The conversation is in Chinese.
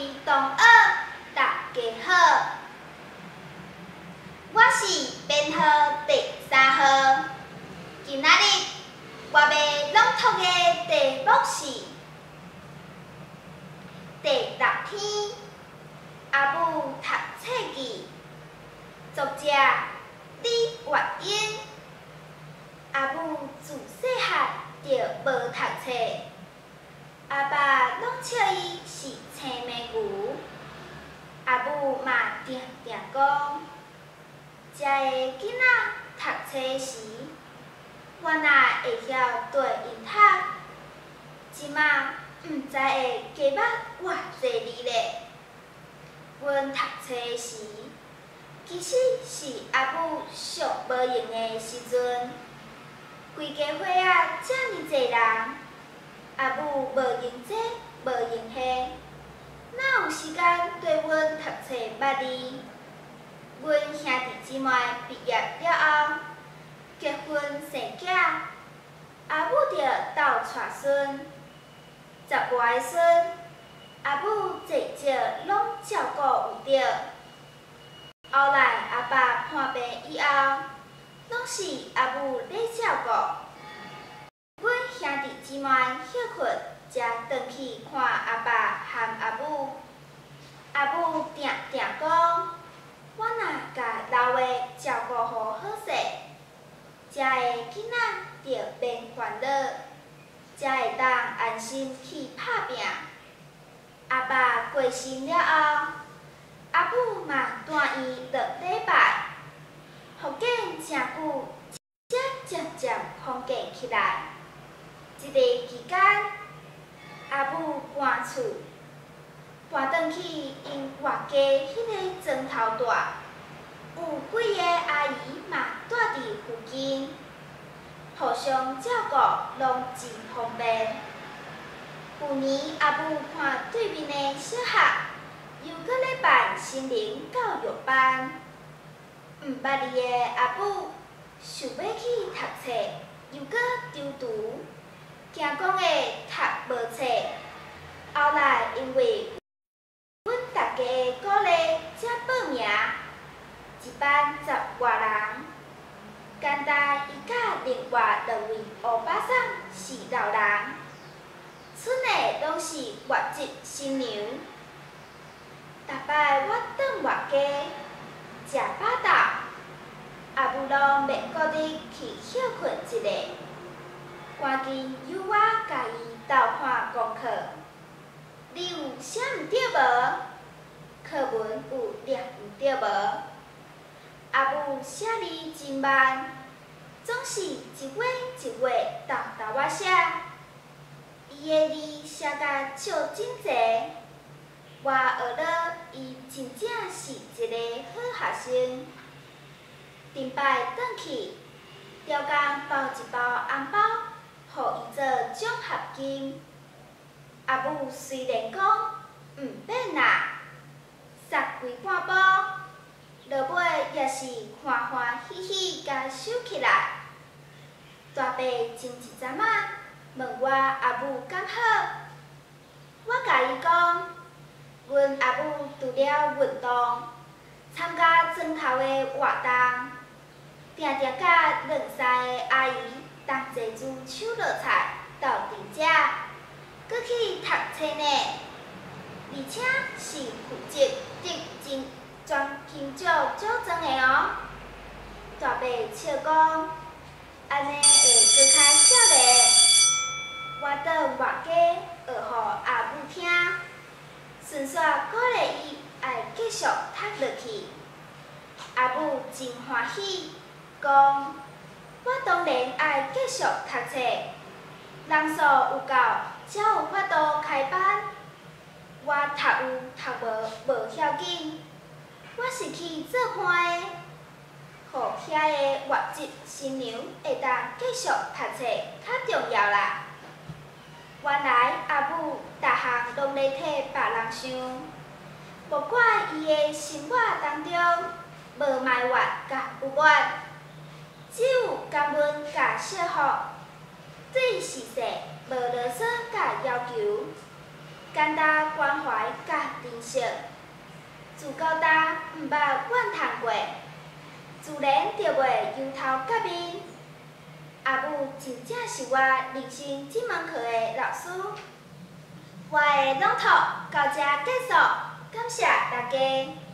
位同学，大家好，我是编号第3号。今仔日我要朗读的题目是第6天阿母读册记，作者李月英。阿母自细汉就无读册，阿爸拢笑伊是青眉牛。阿母嘛定定讲，遮个囡仔读册时，我哪会晓对因读？即马毋知会加捌偌济字咧。阮读册时，其实是阿母上无闲的时阵。规家伙仔遮尔济人，阿母无闲这无闲迄，哪有时间对阮读册捌字？阮兄弟姊妹毕业了后，结婚生囝，阿母着斗带孙，10外个孙，阿母济少拢照顾有着。后来阿爸叛病以后，拢是阿母咧照顾。阮兄弟姊妹休困，才转去看阿爸和阿母。阿母定定讲，我若甲老爸照顾好好势，遮个囡仔着免烦恼，才会当安心去打拼。阿爸过身了后，阿母嘛带伊落礼拜，福建真久，才渐渐康健起来。一个期间，阿母搬厝，搬转去因外家迄个砖头大，有几个阿姨嘛住伫附近，互相照顾拢真方便。旧年阿母看对面的小学又搁咧办心灵教育班，毋捌字的阿母想要去读册，又搁丢除，惊讲会读无册。后来因为阮大家的鼓励，才报名，一班10外人。简单伊甲另外2位乌巴桑是老人，剩的拢是外籍新娘。逐摆我转外家食饱昼，阿母拢免固定去休困一下，赶紧由我甲伊斗看功课。你有写毋对无？课文有念毋对无？阿母写字真慢，总是一画一画沓沓仔写。伊的字写甲笑真济，我学了伊真正是一个好学生。顶摆转去，调工包一包红包，互伊做奖学金。阿母虽然讲毋免啦，塞几半包，落尾也是欢欢喜喜甲收起来。大伯前一阵仔问我阿母敢好，我甲伊讲，阮阿母除了运动，参加砖头的活动，定定甲2、3个阿姨同齐煮手落菜斗阵食，搁去读册呢，而且是负责得真全勤奖奖状的哦。大伯笑讲，安尼会搁较少咧。我倒外家学互阿母听，顺续鼓励伊爱继续读落去。阿母真欢喜，讲我当然爱继续读册，人数有够，才有法度开班。我读有读无要紧，我是去做伴的，互遐个外籍新娘会当继续读册较重要啦。原来阿母逐项拢咧替别人想，无管伊的生活当中无埋怨甲不满，只有感恩甲惜福，对事事无啰嗦甲要求。简单关怀甲珍惜。自高大毋捌怨叹过，自然就袂忧头甲面。阿母真正是我人生这门课的老师。我的朗读到这结束，感谢大家。